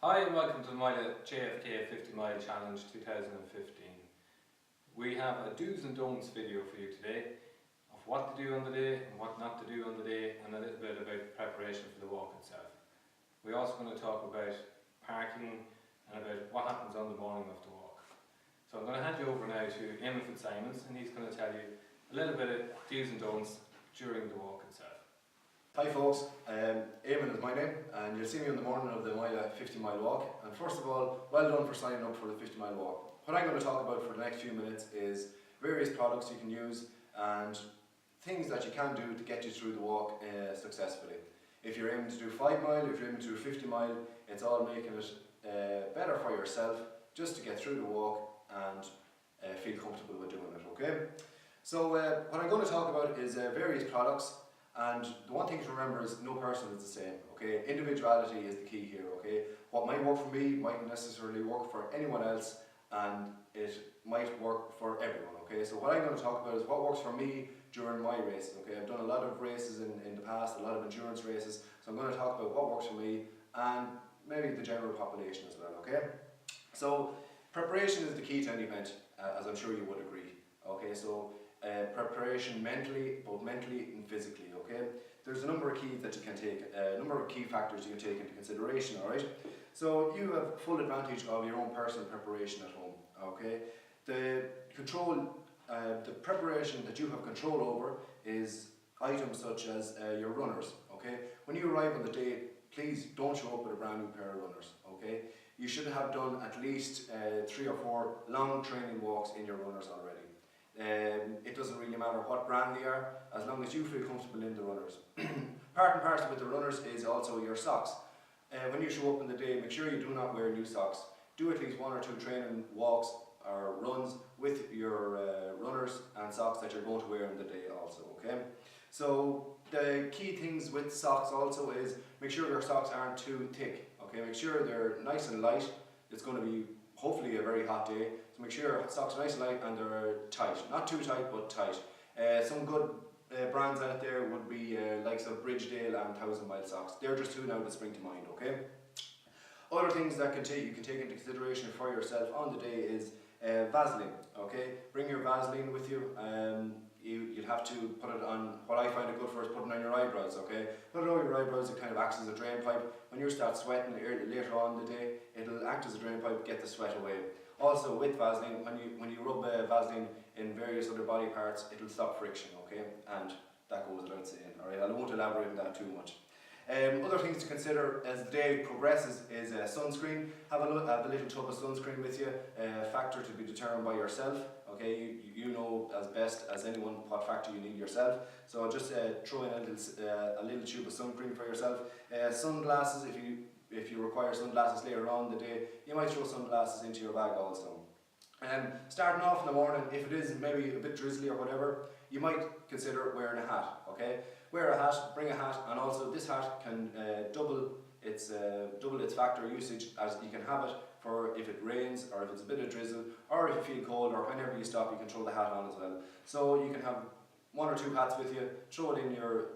Hi and welcome to the Moylagh JFK 50 Mile Challenge 2015. We have a do's and don'ts video for you today of what to do on the day and what not to do on the day, and a little bit about preparation for the walk itself. We're also going to talk about parking and about what happens on the morning of the walk. So I'm going to hand you over now to Eamon Fitzsimons, and he's going to tell you a little bit of do's and don'ts during the walk itself. Hi folks, Eamon is my name, and you'll see me on the morning of the Moylagh 50 mile walk. And first of all, well done for signing up for the 50 mile walk. What I'm going to talk about for the next few minutes is various products you can use and things that you can do to get you through the walk successfully. If you're aiming to do 5 mile, if you're aiming to do 50 mile, it's all making it better for yourself just to get through the walk and feel comfortable with doing it, okay? So what I'm going to talk about is various products. And the one thing to remember is no person is the same, okay? Individuality is the key here, okay? What might work for me mightn't necessarily work for anyone else, and it might work for everyone, okay? So what I'm going to talk about is what works for me during my races, okay? I've done a lot of races in the past, a lot of endurance races, so I'm going to talk about what works for me and maybe the general population as well, okay? So preparation is the key to any event, as I'm sure you would agree, okay? So preparation mentally, both mentally and physically, okay? There's a number of keys that you can take, a number of key factors you can take into consideration, alright? So you have full advantage of your own personal preparation at home, okay? The preparation that you have control over is items such as your runners, okay? When you arrive on the day, please don't show up with a brand new pair of runners, okay? You should have done at least 3 or 4 long training walks in your runners already. It doesn't really matter what brand they are, as long as you feel comfortable in the runners. Part and parcel with the runners is also your socks. When you show up in the day, make sure you do not wear new socks. Do at least 1 or 2 training walks or runs with your runners and socks that you're going to wear in the day also, okay? So the key things with socks also is make sure your socks aren't too thick, okay? Make sure they're nice and light. It's going to be hopefully a very hot day, so make sure your socks are nice and light and they're tight. Not too tight, but tight. Some good brands out there would be likes of Bridgedale and 1000 Mile socks. They're just 2 now that spring to mind, okay? Other things that you can take into consideration for yourself on the day is Vaseline, okay? Bring your Vaseline with you. You'll have to put it on, what I find it good for is putting it on your eyebrows, okay? Put it over your eyebrows, it kind of acts as a drain pipe. When you start sweating later on in the day, it'll act as a drain pipe, get the sweat away. Also with Vaseline, when you rub Vaseline in various other body parts, it'll stop friction, okay? And that goes without saying, alright? I won't elaborate on that too much. Other things to consider as the day progresses is sunscreen. Have a little tub of sunscreen with you, factor to be determined by yourself. Okay, you know as best as anyone what factor you need yourself. So just throw in a little tube of sunscreen for yourself. Sunglasses, if you require sunglasses later on in the day, you might throw sunglasses into your bag also. Starting off in the morning, if it is maybe a bit drizzly or whatever, you might consider wearing a hat, okay? Wear a hat, bring a hat, and also this hat can double its factor usage, as you can have it for if it rains or if it's a bit of drizzle, or if you feel cold, or whenever you stop you can throw the hat on as well. So you can have 1 or 2 hats with you, throw it in your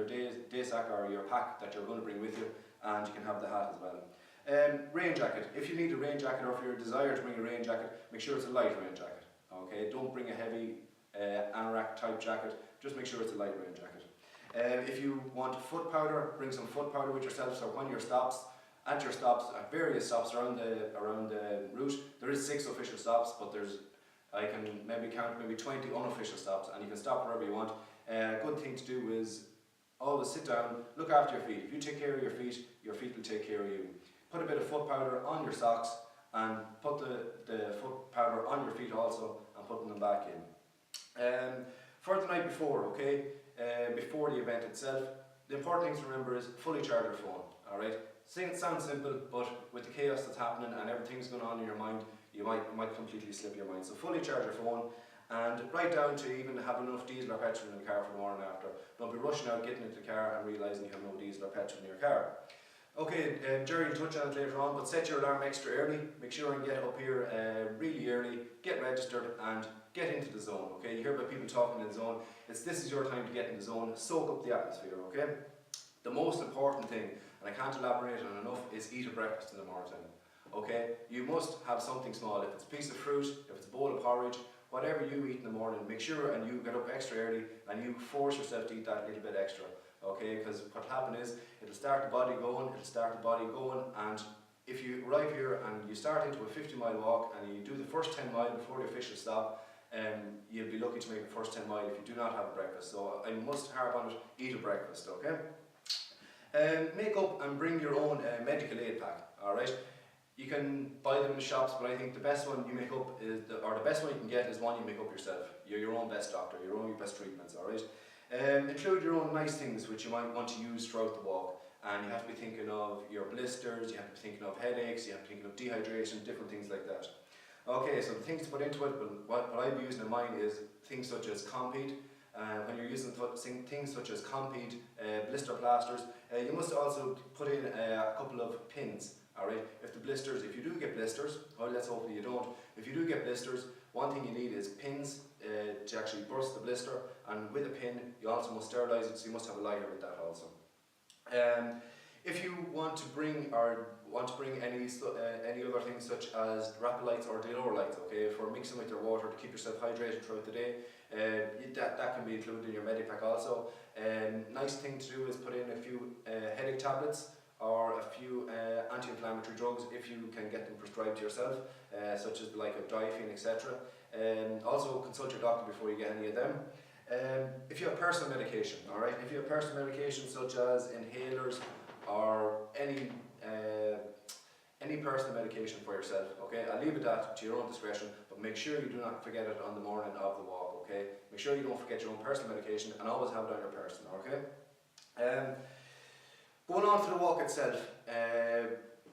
day sack or your pack that you're going to bring with you, and you can have the hat as well. Rain jacket. If you need a rain jacket or if you're desire to bring a rain jacket, make sure it's a light rain jacket. Okay, don't bring a heavy anorak type jacket, just make sure it's a light rain jacket. If you want foot powder, bring some foot powder with yourself, so when your stops, at various stops around the route, there is 6 official stops, but I can maybe count maybe 20 unofficial stops, and you can stop wherever you want. A good thing to do is always sit down, look after your feet. If you take care of your feet will take care of you. Put a bit of foot powder on your socks and put the foot powder on your feet also and putting them back in. For the night before, okay, before the event itself, the important thing to remember is fully charge your phone, alright? It sounds simple, but with the chaos that's happening and everything's going on in your mind, you might completely slip your mind. So fully charge your phone, and right down to even have enough diesel or petrol in the car for the morning after. Don't be rushing out, getting into the car and realising you have no diesel or petrol in your car. Okay, Jerry will touch on it later on, but set your alarm extra early. Make sure and get up here really early, get registered and get into the zone, okay? You hear about people talking in the zone. This is your time to get in the zone, soak up the atmosphere, okay? The most important thing, and I can't elaborate on enough, is eat a breakfast in the morning time. Okay, you must have something small. If it's a piece of fruit, if it's a bowl of porridge, whatever you eat in the morning, make sure and you get up extra early and you force yourself to eat that little bit extra. Okay, because what will happen is it'll start the body going, and if you arrive here and you start into a 50-mile walk and you do the first 10 mile before the official stop, you'll be lucky to make the first 10 mile if you do not have a breakfast. So I must harp on it, eat a breakfast, okay? Make up and bring your own medical aid pack, alright? You can buy them in the shops, but I think the best one you make up is, the best one you can get is one you make up yourself. You're your own best doctor, your own best treatments, alright? Include your own nice things which you might want to use throughout the walk, and you have to be thinking of your blisters, you have to be thinking of headaches, you have to be thinking of dehydration, different things like that. Okay, so the things to put into it, what I'll be using in mine is things such as Compeed. When you're using things such as Compeed, blister plasters, you must also put in a couple of pins. Alright, if you do get blisters, well, let's hope you don't. If you do get blisters, one thing you need is pins to actually burst the blister, and with a pin you also must sterilise it, so you must have a lighter with that also. If you want to bring any other things such as rapid lights or lower lights, okay, for mixing with your water to keep yourself hydrated throughout the day, that can be included in your medipack also. Nice thing to do is put in a few headache tablets or a few anti-inflammatory drugs if you can get them prescribed to yourself, such as the like of diphene, etc. Also consult your doctor before you get any of them. If you have personal medication, alright, if you have personal medication such as inhalers or any personal medication for yourself, okay, I'll leave it that to your own discretion, but make sure you do not forget it on the morning of the walk, okay? Make sure you don't forget your own personal medication and always have it on your person, okay? Going on to the walk itself,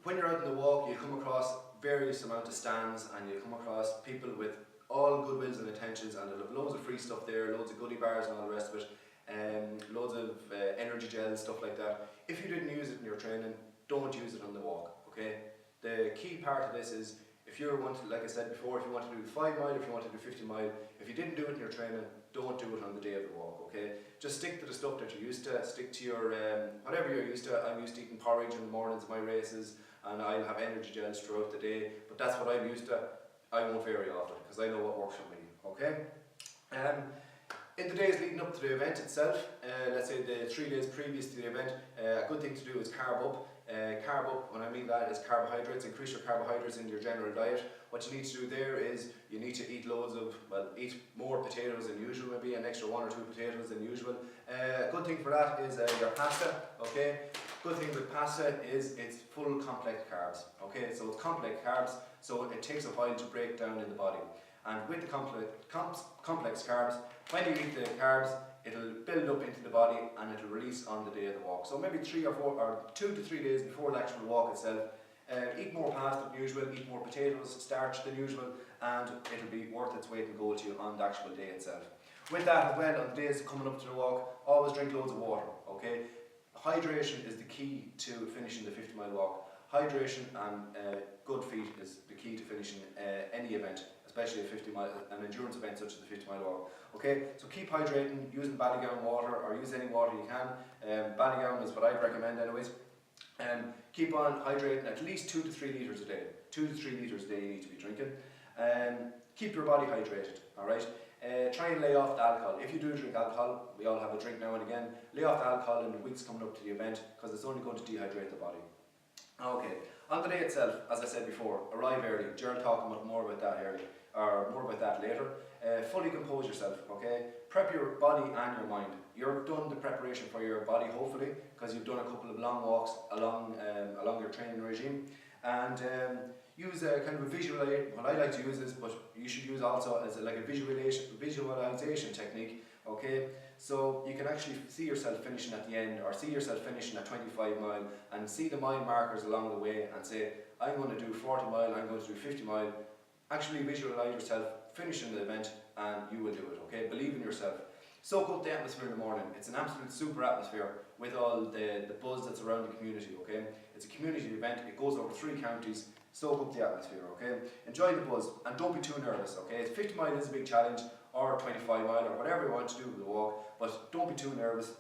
when you're out on the walk, you come across various amount of stands and you come across people with all good wills and intentions, and they'll have loads of free stuff there, loads of goodie bars and all the rest of it, loads of energy gels, stuff like that. If you didn't use it in your training, don't use it on the walk, okay? The key part of this is, if you want to, like I said before, if you want to do 5 mile, if you want to do 50 mile, if you didn't do it in your training, don't do it on the day of the walk, okay? Just stick to the stuff that you're used to, stick to your, whatever you're used to. I'm used to eating porridge in the mornings of my races, and I'll have energy gels throughout the day, but that's what I'm used to. I won't vary off it, because I know what works for me, okay? In the days leading up to the event itself, let's say the 3 days previous to the event, a good thing to do is carb up. Carb up, when I mean that, is carbohydrates. Increase your carbohydrates in your general diet. What you need to do there is you need to eat loads of, well, eat more potatoes than usual, maybe an extra 1 or 2 potatoes than usual. Good thing for that is your pasta, okay? Good thing with pasta is it's full complex carbs, okay? So it's complex carbs, so it takes a while to break down in the body. And with the complex carbs, when you eat the carbs, it'll build up into the body and it'll release on the day of the walk. So maybe 3 or 4 or 2 to 3 days before the actual walk itself, eat more pasta than usual, eat more potatoes, starch than usual, and it'll be worth its weight in gold to you on the actual day itself. With that as well, on the days coming up to the walk, always drink loads of water, okay? Hydration is the key to finishing the 50-mile walk. Hydration and good feet is the key to finishing any event, especially an endurance event such as the 50-mile walk. Okay, so keep hydrating, using Ballygown water or use any water you can. Ballygown is what I'd recommend anyways. Keep on hydrating at least 2 to 3 litres a day. 2 to 3 litres a day you need to be drinking. Keep your body hydrated, alright? Try and lay off the alcohol. If you do drink alcohol, we all have a drink now and again, lay off the alcohol in the weeks coming up to the event, because it's only going to dehydrate the body. Okay, on the day itself, as I said before, arrive early. Gerald talked more about that later. Fully compose yourself, okay? Prep your body and your mind. You've done the preparation for your body, hopefully, because you've done a couple of long walks along your training regime. And use a kind of a visualization. What I like to use is, but you should use also as like a visualization technique, okay? So you can actually see yourself finishing at the end, or see yourself finishing at 25 mile, and see the mile markers along the way and say, I'm going to do 40 mile, I'm going to do 50 mile. Actually visualize yourself finishing the event and you will do it, okay? Believe in yourself. Soak up the atmosphere in the morning. It's an absolute super atmosphere with all the buzz that's around the community, okay? It's a community event, it goes over 3 counties. Soak up the atmosphere, okay? Enjoy the buzz and don't be too nervous, okay? 50 mile is a big challenge, or 25 mile, or whatever you want to do with the walk, but don't be too nervous.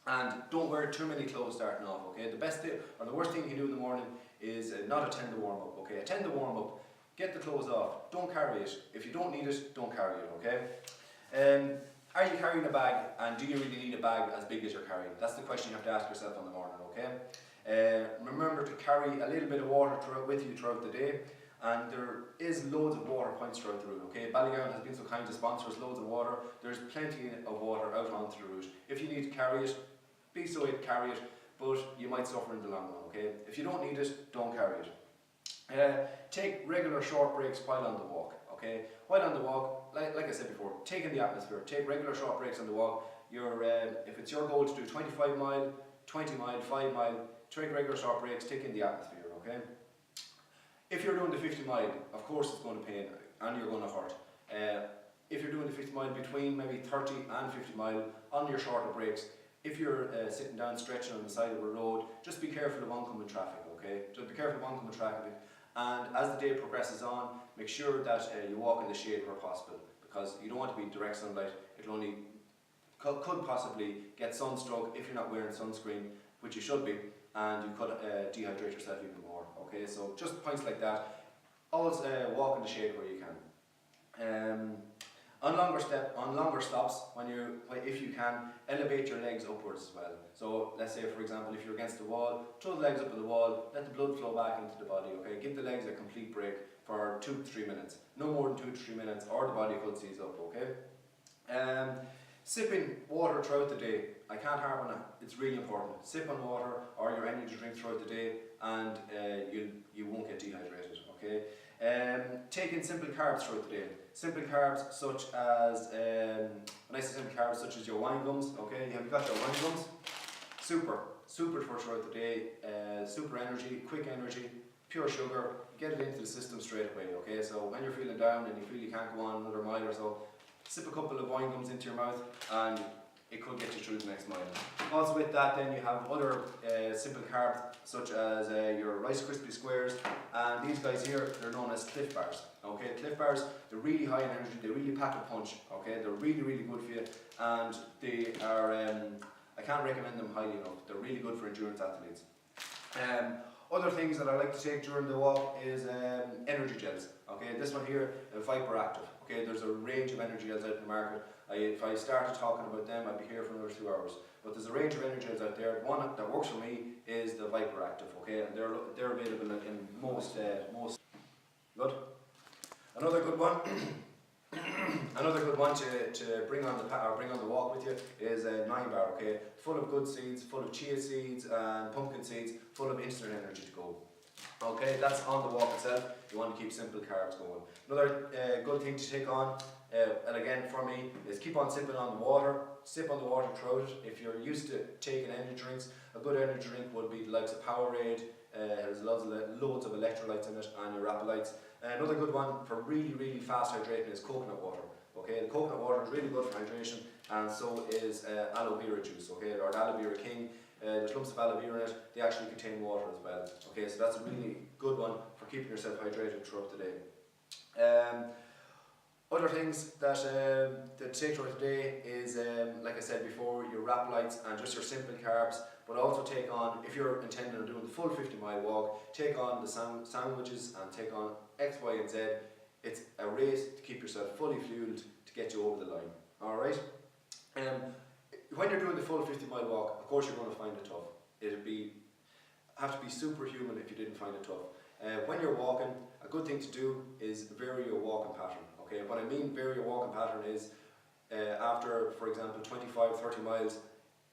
And don't wear too many clothes starting off, okay? The best thing, or the worst thing you can do in the morning is not attend the warm-up, okay? Attend the warm-up, get the clothes off, don't carry it. If you don't need it, don't carry it, okay? Are you carrying a bag, and do you really need a bag as big as you're carrying? That's the question you have to ask yourself in the morning, okay? Remember to carry a little bit of water with you throughout the day, and there is loads of water points throughout the route, okay? Ballygowan has been so kind to sponsor us loads of water. There's plenty of water out onto the route. If you need to carry it, be so it, carry it, but you might suffer in the long run, okay? If you don't need it, don't carry it. Take regular short breaks while on the walk, okay? While on the walk, like I said before, take in the atmosphere, take regular short breaks on the walk. If it's your goal to do 25 mile, 20 mile, 5 mile, take regular short breaks, take in the atmosphere, okay? If you're doing the 50 mile, of course it's going to pain and you're going to hurt. If you're doing the 50 mile between maybe 30 and 50 mile on your shorter breaks, if you're sitting down stretching on the side of a road, just be careful of oncoming traffic, okay? Just be careful of oncoming traffic, and as the day progresses on, make sure that you walk in the shade where possible, because you don't want to be in direct sunlight. It'll only could possibly get sunstroke if you're not wearing sunscreen, which you should be, and you could dehydrate yourself even more, okay? So just points like that. Always walk in the shade where you can. On longer stops, if you can, elevate your legs upwards as well. So let's say, for example, if you're against the wall, throw the legs up on the wall, let the blood flow back into the body, okay? Give the legs a complete break for 2 to 3 minutes. No more than 2 to 3 minutes, or the body could seize up, okay? Sipping water throughout the day. I can't harp on it, it's really important. Sip on water or your energy drink throughout the day, and you won't get dehydrated, okay? Take in simple carbs throughout the day. Simple carbs such as, when I say simple carbs, such as your wine gums, okay? Have you got your wine gums? Super for throughout the day. Super energy, quick energy, pure sugar. Get it into the system straight away, okay? So when you're feeling down and you feel you can't go on another mile or so, sip a couple of wine gums into your mouth and it could get you through the next mile. Also with that, then you have other simple carbs such as your Rice Krispie squares, and these guys here, they're known as Cliff Bars. Okay, Cliff Bars, they're really high in energy, they really pack a punch. Okay, they're really good for you, and they are, I can't recommend them highly enough. They're really good for endurance athletes. Other things that I like to take during the walk is energy gels. Okay, this one here, Viper Active. Okay, there's a range of energy gels out in the market. If I started talking about them, I'd be here for another 2 hours. But there's a range of energy gels out there. One that works for me is the Viper Active. Okay, and they're available in most. Good. Another good one. Another good one to bring on the walk with you is a 9 bar. Okay, full of good seeds, full of chia seeds and pumpkin seeds, full of instant energy to go. Okay, that's on the walk itself. You want to keep simple carbs going. Another good thing to take on, and again for me, is keep on sipping on the water. Sip on the water throughout it. If you're used to taking energy drinks, a good energy drink would be the likes of Powerade. There's loads of electrolytes in it and your Rapalites. Another good one for really fast hydrating is coconut water. Okay, the coconut water is really good for hydration, and so is aloe vera juice. Okay, or the aloe vera king. There's lumps of aloe vera in it. They actually contain water as well. Okay, so that's a really good one for keeping yourself hydrated throughout the day. Other things that take throughout the day is, like I said before, your Rapalites and just your simple carbs, but also take on, if you're intending on doing the full 50-mile walk, take on the sandwiches and take on X, Y and Z. It's a race to keep yourself fully fueled to get you over the line. Alright? When you're doing the full 50-mile walk, of course you're going to find it tough. Have to be superhuman if you didn't find it tough. When you're walking, a good thing to do is vary your walking pattern. Okay, what I mean vary your walking pattern is after, for example, 25, 30 miles,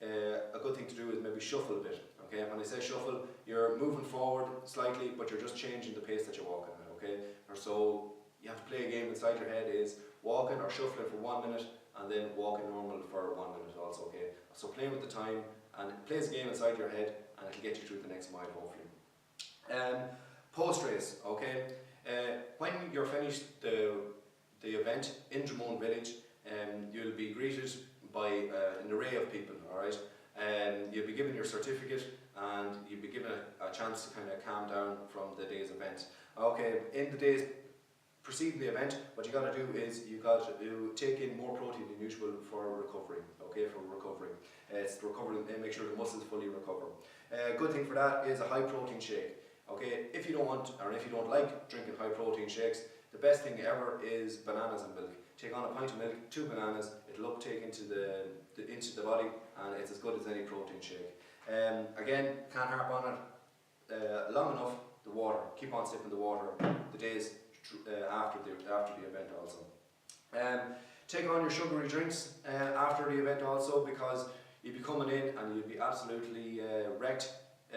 a good thing to do is maybe shuffle a bit. Okay, when I say shuffle, you're moving forward slightly, but you're just changing the pace that you're walking at. Okay, or so you have to play a game inside your head is walking or shuffling for 1 minute and then walking normal for 1 minute also. Okay, so playing with the time and it plays a game inside your head and it'll get you through the next mile hopefully. Post race, okay, when you're finished the event in Dramone Village, you'll be greeted by an array of people, alright? You'll be given your certificate and you'll be given a chance to kind of calm down from the day's event. Okay, in the day's preceding the event, what you got to do is you got to take in more protein than usual for recovery. Okay, for recovery. It's to recover and make sure the muscles fully recover. Good thing for that is a high protein shake. Okay, if you don't want or if you don't like drinking high protein shakes, the best thing ever is bananas and milk. Take on a pint of milk, 2 bananas, it'll uptake into the body, and it's as good as any protein shake. Again, can't harp on it long enough. The water, keep on sipping the water the days after the event also. Take on your sugary drinks after the event also, because you'll be coming in and you'll be absolutely wrecked.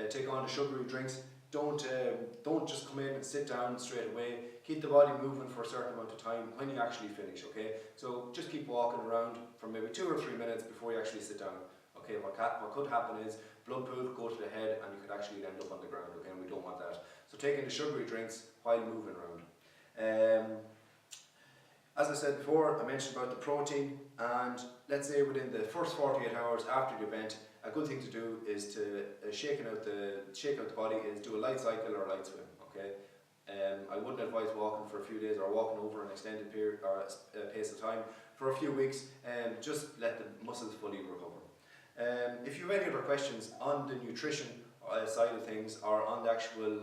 Take on the sugary drinks. Don't just come in and sit down straight away. Keep the body moving for a certain amount of time when you actually finish, okay? So just keep walking around for maybe 2 or 3 minutes before you actually sit down. Okay, what could happen is blood pool could go to the head and you could actually end up on the ground, okay, and we don't want that. So taking the sugary drinks while moving around. As I said before, I mentioned about the protein, and let's say within the first 48 hours after the event, a good thing to do is to shake out the body is do a light cycle or a light swim, okay? I wouldn't advise walking for a few days or walking over an extended period or pace of time for a few weeks, just let the muscles fully recover. If you have any other questions on the nutrition side of things or on the actual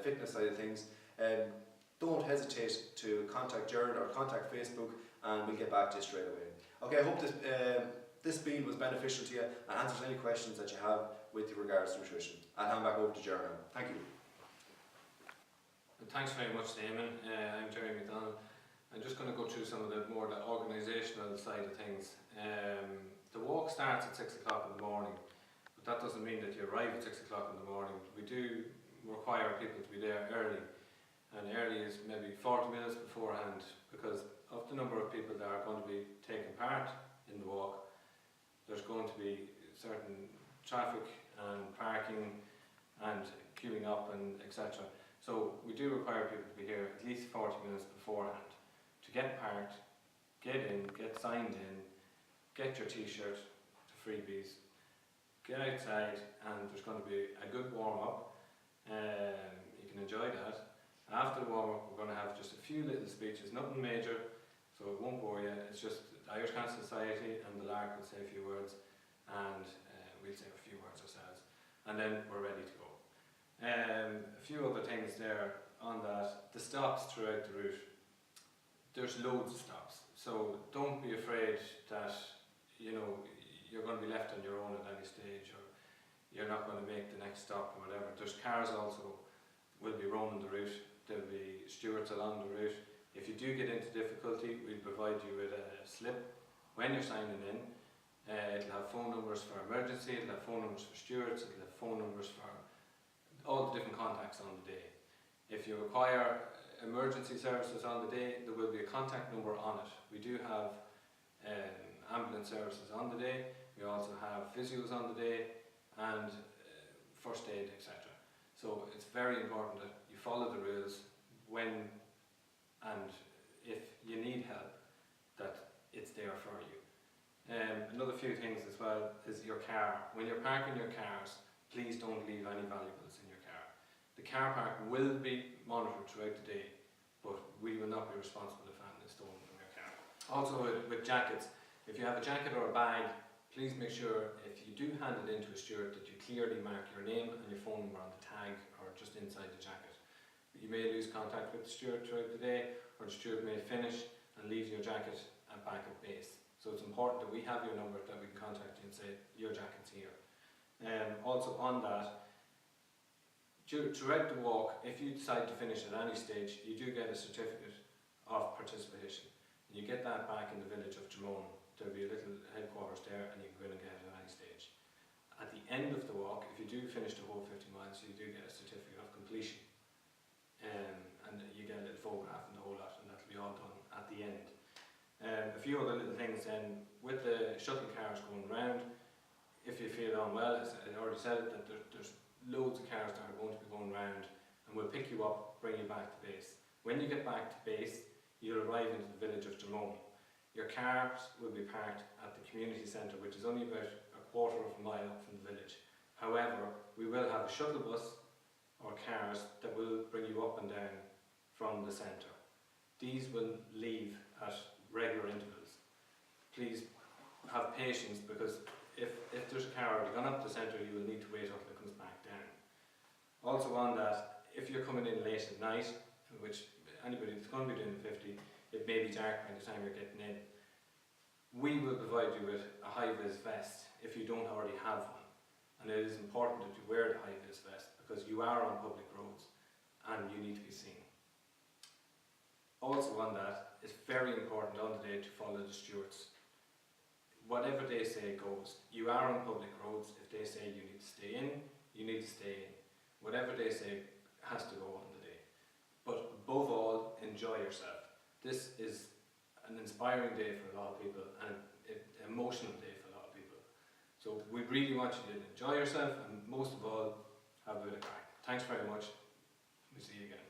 fitness side of things, don't hesitate to contact Jared or contact Facebook, and we'll get back to you straight away. Okay, I hope this speed was beneficial to you and answers any questions that you have with regards to nutrition. I'll hand back over to Jared now. Thank you. Thanks very much, Damon. I'm Jerry McDonald. I'm just going to go through some of the organisational side of things. The walk starts at 6 o'clock in the morning, but that doesn't mean that you arrive at 6 o'clock in the morning. We do require people to be there early, and early is maybe 40 minutes beforehand, because of the number of people that are going to be taking part in the walk. There's going to be certain traffic and parking and queuing up and etc. So we do require people to be here at least 40 minutes beforehand to get parked, get in, get signed in, get your t-shirt, the freebies, get outside, and there's going to be a good warm-up. You can enjoy that. After the warm-up, we're going to have just a few little speeches, nothing major, so it won't bore you. It's just the Irish Cancer Society and the Lark will say a few words, and we'll say a few words ourselves, and then we're ready to go. A few other things there on that. The stops throughout the route. There's loads of stops, so don't be afraid that you're going to be left on your own at any stage, or you're not going to make the next stop or whatever. There's cars also will be roaming the route. There'll be stewards along the route. If you do get into difficulty, we'll provide you with a slip when you're signing in. It'll have phone numbers for emergency, it'll have phone numbers for stewards, it'll have phone numbers for all the different contacts on the day. If you require emergency services on the day, there will be a contact number on it. We do have ambulance services on the day. We also have physios on the day and first aid, etc. So it's very important that you follow the rules when and if you need help, that it's there for you. Another few things as well is your car. When you're parking your cars, please don't leave any valuables in your car. The car park will be monitored throughout the day, but we will not be responsible if anything is stolen from your car. Also with jackets, if you have a jacket or a bag, please make sure if you do hand it into a steward that you clearly mark your name and your phone number on the tag or just inside the jacket. You may lose contact with the steward throughout the day, or the steward may finish and leave your jacket back at base. So it's important that we have your number, that we can contact you and say your jacket's here. Also on that, throughout the walk, if you decide to finish at any stage, you do get a certificate of participation. And you get that back in the village of Dromone. There'll be a little headquarters there, and you can go in and get it at any stage. At the end of the walk, if you do finish the whole 50 miles, you do get a certificate of completion. And you get a little photograph and the whole lot, and that'll be all done at the end. A few other little things then, with the shuttle cars going round, if you feel unwell, as I already said, that there's loads of cars that are going to be going round, and we'll pick you up, bring you back to base. When you get back to base, you'll arrive into the village of Dromone. Your cars will be parked at the community centre, which is only about a quarter of a mile up from the village. However, we will have a shuttle bus or cars that will bring you up and down from the centre. these will leave at regular intervals. Please have patience, because if there's a car already gone up the centre, you will need to wait until it comes back down. Also on that, if you're coming in late at night, which anybody that's going to be doing the 50, it may be dark by the time you're getting in, we will provide you with a high-vis vest if you don't already have one. And it is important that you wear the high-vis vest, because you are on public roads and you need to be seen. Also on that, it's very important on the day to follow the stewards. Whatever they say goes. You are on public roads. If they say you need to stay in, you need to stay in. Whatever they say has to go on the day. But above all, enjoy yourself. This is an inspiring day for a lot of people, and an emotional day for a lot of people. So we really want you to enjoy yourself, and most of all, have a bit of crack. Thanks very much. We'll see you again.